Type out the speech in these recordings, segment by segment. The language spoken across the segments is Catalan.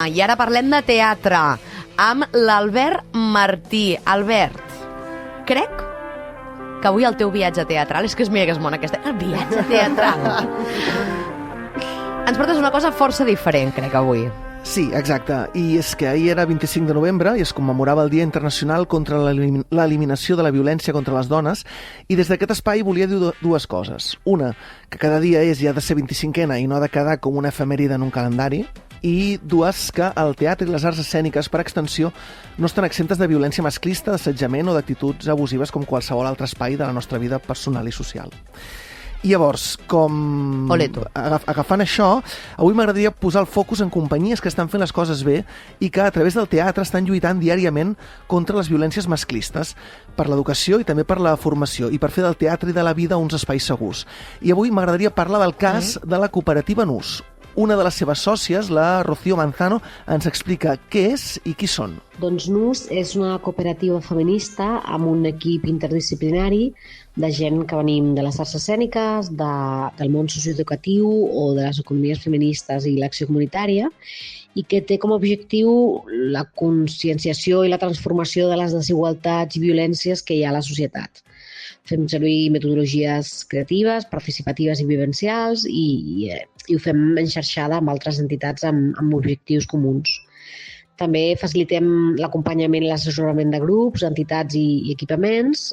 I ara parlem de teatre amb l'Albert Martí. Albert, crec que avui el teu viatge teatral, és que mira que és mona aquesta... El viatge teatral. Ens portes una cosa força diferent, crec, avui. Sí, exacte. I és que ahir era 25 de novembre i es commemorava el Dia Internacional contra l'Eliminació de la Violència contra les Dones, i des d'aquest espai volia dir dues coses. Una, que cada dia i ha de ser 25ena i no ha de quedar com una efemèride en un calendari, i dues, que el teatre i les arts escèniques, per extensió, no estan exemptes de violència masclista, d'assetjament o d'actituds abusives com qualsevol altre espai de la nostra vida personal i social. I llavors, agafant això, avui m'agradaria posar el focus en companyies que estan fent les coses bé i que a través del teatre estan lluitant diàriament contra les violències masclistes, per l'educació i també per la formació, i per fer del teatre i de la vida uns espais segurs. I avui m'agradaria parlar del cas de la cooperativa Nus. Una de les seves sòcies, la Rocío Manzano, ens explica què és i qui són. Doncs Nus és una cooperativa feminista amb un equip interdisciplinari de gent que venim de les arts escèniques, del món socioeducatiu o de les economies feministes i l'acció comunitària, i que té com a objectiu la conscienciació i la transformació de les desigualtats i violències que hi ha a la societat. Fem servir metodologies creatives, participatives i vivencials i ho fem enxarxada amb altres entitats amb objectius comuns. També facilitem l'acompanyament i l'assessorament de grups, entitats i equipaments,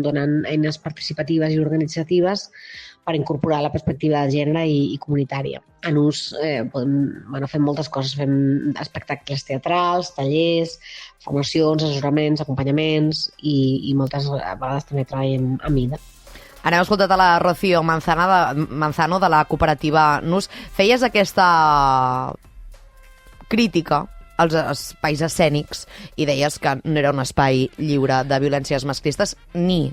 donant eines participatives i organitzatives per incorporar la perspectiva de gènere i comunitària. A Nus fem moltes coses, fem espectacles teatrals, tallers, formacions, assessoraments, acompanyaments i moltes vegades també treballem a mida. Ara hem escoltat a la Rocío Manzano de la cooperativa Nus. Feies aquesta crítica als espais escènics i deies que no era un espai lliure de violències masclistes, ni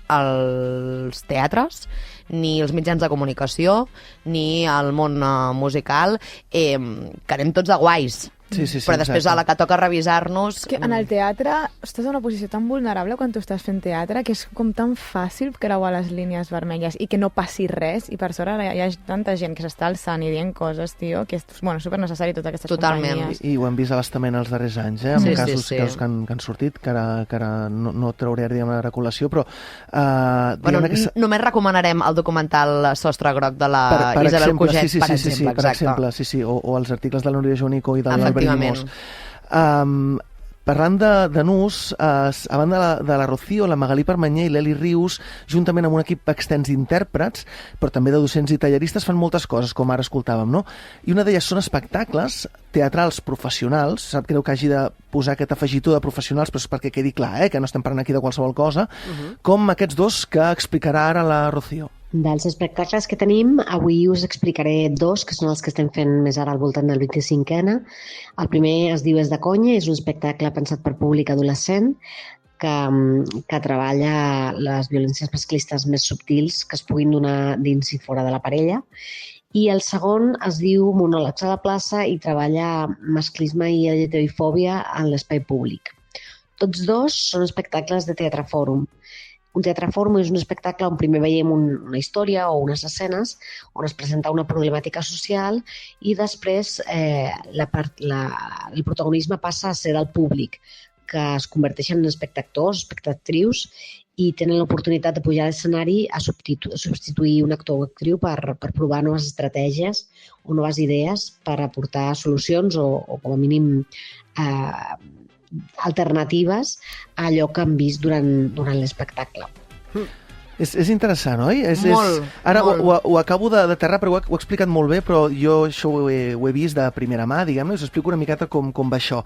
els teatres, ni els mitjans de comunicació, ni el món musical, que anem tots de guais. Sí, però després a la que toca revisar-nos... És que en el teatre estàs en una posició tan vulnerable quan tu estàs fent teatre que és com tan fàcil creuar les línies vermelles i que no passi res, i per sort hi ha tanta gent que s'està alçant i dient coses, tio, que és supernecessari totes aquestes companyies. I ho hem vist a bastament els darrers anys, amb casos que han sortit, que ara no trauré la recol·lació, però... Només recomanarem el documental Sostre Groc de la Isabel Coget, per exemple. Sí, o els articles de la Núria Jonico i de l'Albert Llimós. Parlant de Nus, a banda de la Rocío, la Magalí Permanyer i l'Eli Rius, juntament amb un equip extens d'intèrprets, però també de docents i talleristes, fan moltes coses, com ara escoltàvem, no? I una d'elles són espectacles teatrals professionals. Sap greu que hagi de posar aquest afegitó de professionals, però és perquè quedi clar, que no estem parlant aquí de qualsevol cosa, com aquests dos que explicarà ara la Rocío. Dels espectacles que tenim, avui us explicaré dos, que són els que estem fent més ara al voltant del 25ena. El primer es diu És de conya, és un espectacle pensat per públic adolescent que treballa les violències masclistes més subtils que es puguin donar dins i fora de la parella. I el segon es diu Monòlegs a la plaça i treballa masclisme i LGTBifòbia en l'espai públic. Tots dos són espectacles de Teatre Fòrum. Un teatre fòrum és un espectacle on primer veiem una història o unes escenes on es presenta una problemàtica social i després el protagonisme passa a ser del públic, que es converteixen en espectadors, espectatrius, i tenen l'oportunitat de pujar a l'escenari a substituir un actor o actriu per provar noves estratègies o noves idees per aportar solucions o com a mínim alternatives a allò que han vist durant l'espectacle. És interessant, oi? Molt. Ara ho acabo d'aterrar, però ho he explicat molt bé, però jo això ho he vist de primera mà, diguem-ne, us explico una miqueta com va això.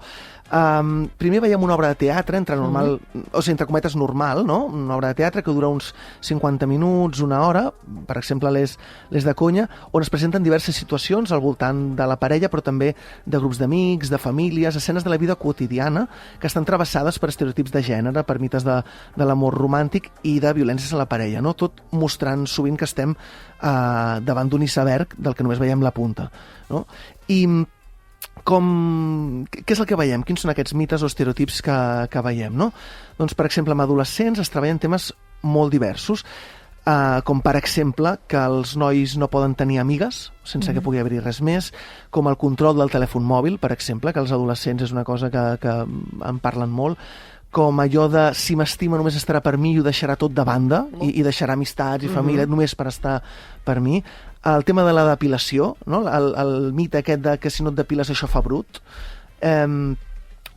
Primer veiem una obra de teatre, entre cometes normal, no? Una obra de teatre que dura uns 50 minuts, una hora, per exemple l'És de conya, on es presenten diverses situacions al voltant de la parella, però també de grups d'amics, de famílies, escenes de la vida quotidiana que estan travessades per estereotips de gènere, per mites de l'amor romàntic i de violències a la parella, no? Tot mostrant sovint que estem davant d'un iceberg del que només veiem la punta, no? I què és el que veiem? Quins són aquests mites o estereotips que veiem, no? Doncs, per exemple, amb adolescents es treballen temes molt diversos. com per exemple que els nois no poden tenir amigues sense que pugui haver-hi res més, com el control del telèfon mòbil, per exemple, que els adolescents és una cosa que en parlen molt, com allò de si m'estima només estarà per mi i ho deixarà tot de banda i deixarà amistats i família només per estar per mi. El tema de la depilació, no? El mite aquest de que si no et depiles això fa brut,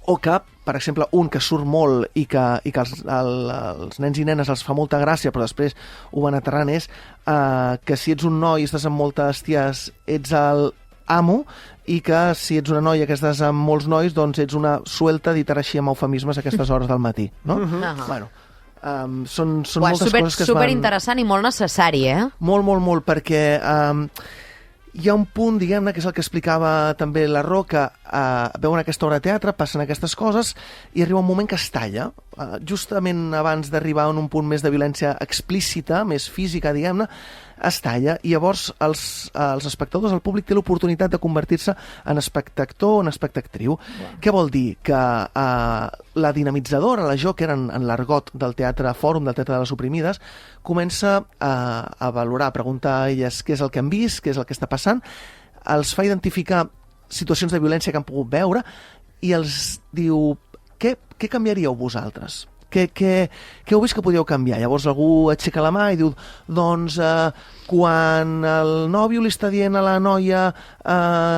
o que, per exemple, un que surt molt i que els nens i nenes els fa molta gràcia però després ho van aterrant és que si ets un noi i estàs amb moltes ties ets el amo i que si ets una noia que estàs amb molts nois doncs ets una suelta, dit ara així amb eufemismes a aquestes hores del matí, no? Bueno, són moltes coses que es van... Superinteressant i molt necessari, Molt, perquè hi ha un punt, diguem-ne, que és el que explicava també la Ro, que veuen aquesta obra de teatre, passen aquestes coses i arriba un moment que es talla. Justament abans d'arribar a un punt més de violència explícita, més física, diguem-ne, es talla i llavors els espectadors, el públic té l'oportunitat de convertir-se en espectactor o en espectactriu. Què vol dir? Que la dinamitzadora, la Joker, en l'argot del teatre fòrum, del teatre de les oprimides, comença a valorar, a preguntar a elles què és el que han vist, què és el que està passant, els fa identificar situacions de violència que han pogut veure i els diu, què canviaríeu vosaltres? Què heu vist que podíeu canviar? Llavors algú aixeca la mà i diu, doncs quan el nòvio li està dient a la noia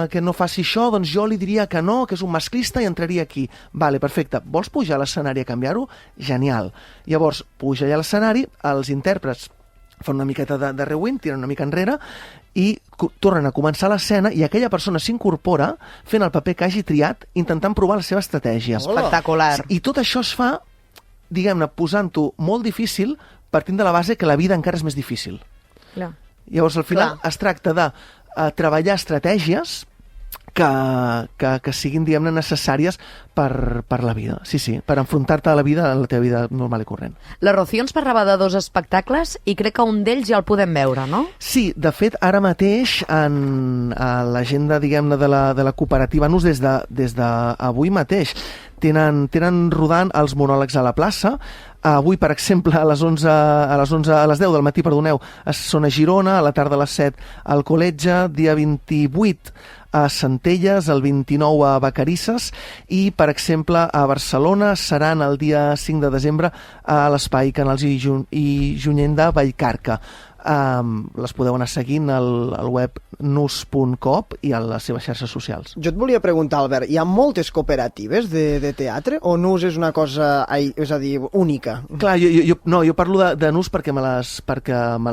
que no faci això, doncs jo li diria que no, que és un masclista i entraria aquí. Vale, perfecte. Vols pujar a l'escenari a canviar-ho? Genial. Llavors puja allà a l'escenari, els intèrprets fan una miqueta de rewind, tiren una mica enrere i tornen a començar l'escena i aquella persona s'incorpora fent el paper que hagi triat, intentant provar la seva estratègia. Espectacular. I tot això es fa, diguem-ne, posant-ho molt difícil partint de la base que la vida encara és més difícil. Clar. Llavors, al final, es tracta de treballar estratègies que siguin, diguem-ne, necessàries per la vida. Sí, per enfrontar-te a la vida, a la teva vida normal i corrent. La Rocío ens parlava de 2 espectacles i crec que un d'ells ja el podem veure, no? Sí, de fet, ara mateix a l'agenda, diguem-ne, de la cooperativa NUS des d'avui mateix tenen rodant els monòlegs a la plaça. Avui, per exemple, a les 10 del matí, són a Girona, a la tarda a les 7 al Col·letge, dia 28 a Centelles, el 29 a Vacarisses i, per exemple, a Barcelona seran el dia 5 de desembre a l'Espai Canals i Junyent de Vallcarca. Les podeu anar seguint al web nus.coop i a les seves xarxes socials. Jo et volia preguntar, Albert, hi ha moltes cooperatives de teatre o NUS és una cosa, és a dir, única? Clar, jo parlo de NUS perquè me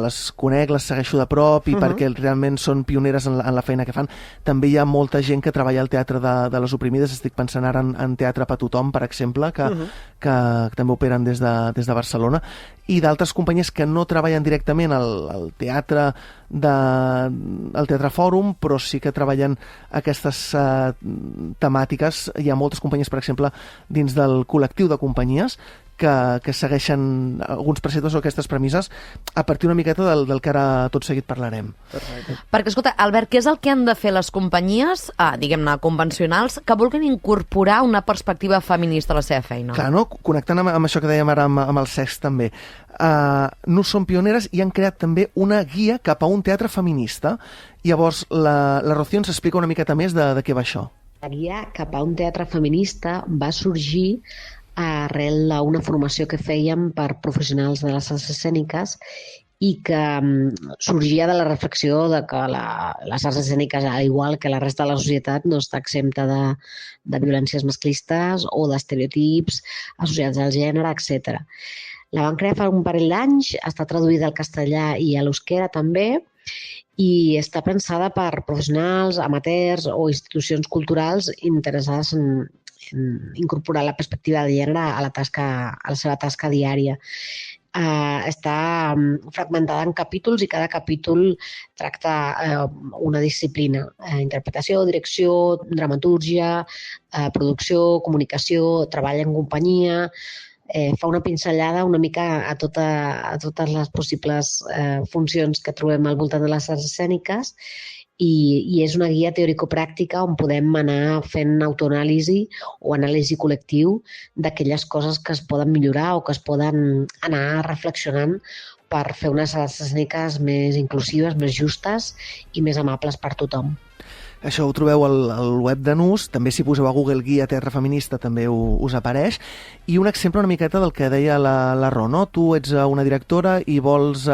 les conec, les segueixo de prop i perquè realment són pioneres en la feina que fan. També hi ha molta gent que treballa al teatre de les oprimides, estic pensant ara en Teatre per Tothom, per exemple, que també operen des de Barcelona, i d'altres companyies que no treballen directament al teatre al Teatre Fòrum, però sí que treballen aquestes temàtiques. Hi ha moltes companyies, per exemple, dins del col·lectiu de companyies que segueixen alguns preceptes o aquestes premisses a partir una miqueta del que ara tot seguit parlarem. Perfecte. Perquè, escolta, Albert, què és el que han de fer les companyies, diguem-ne, convencionals, que vulguin incorporar una perspectiva feminista a la seva feina? Clar, no? Connectant amb això que dèiem ara amb el sex també. No són pioneres i han creat també una guia cap a un teatre feminista. Llavors, la Rocío ens explica una miqueta més de què va això. La guia cap a un teatre feminista va sorgir arrel d'una formació que fèiem per professionals de les arts escèniques i que sorgia de la reflexió de que les arts escèniques, al igual que la resta de la societat, no està exempta de violències masclistes o d'estereotips associats al gènere, etc. La van crear fa un parell d'anys, està traduïda al castellà i a l'euskera també, i està pensada per professionals, amateurs o institucions culturals interessades en incorporar la perspectiva de gènere a la seva tasca diària. Està fragmentada en capítols i cada capítol tracta una disciplina. Interpretació, direcció, dramatúrgia, producció, comunicació, treball en companyia. Fa una pinzellada una mica a totes les possibles funcions que trobem al voltant de les arts escèniques i és una guia teòrico-pràctica on podem anar fent autoanàlisi o anàlisi col·lectiu d'aquelles coses que es poden millorar o que es poden anar reflexionant per fer unes arts escèniques més inclusives, més justes i més amables per tothom. Això ho trobeu al web de Nus, també si poseu a Google Guia Teatre Feminista també us apareix. I un exemple una miqueta del que deia la Ro, no? Tu ets una directora i vols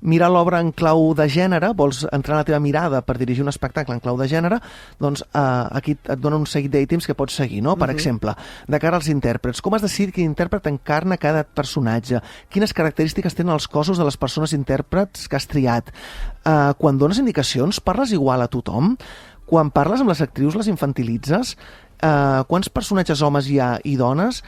mirar l'obra en clau de gènere, vols entrar en la teva mirada per dirigir un espectacle en clau de gènere, doncs aquí et donen un seguit d'ítems que pots seguir, no? Per exemple, de cara als intèrprets, com has decidit quin intèrpret encarna cada personatge? Quines característiques tenen els cossos de les persones intèrprets que has triat? Quan dones indicacions, parles igual a tothom? Quan parles amb les actrius, les infantilitzes? Quants personatges homes hi ha i dones?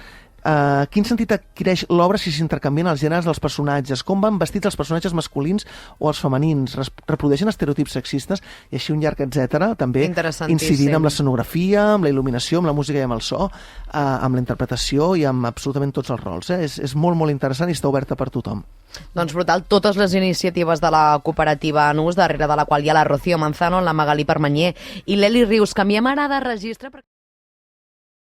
Quin sentit adquireix l'obra si s'intercanvien els gèneres dels personatges? Com van vestits els personatges masculins o els femenins? Reprodueixen estereotips sexistes? I així un llarg etcètera, també incidint amb l'escenografia, amb la il·luminació, amb la música i amb el so, amb la interpretació i amb absolutament tots els rols. És molt, molt interessant i està oberta per tothom. Doncs brutal, totes les iniciatives de la cooperativa Nus, darrere de la qual hi ha la Rocío Manzano, la Magalí Permanyer i l'Eli Rius. Canviem ara de registre.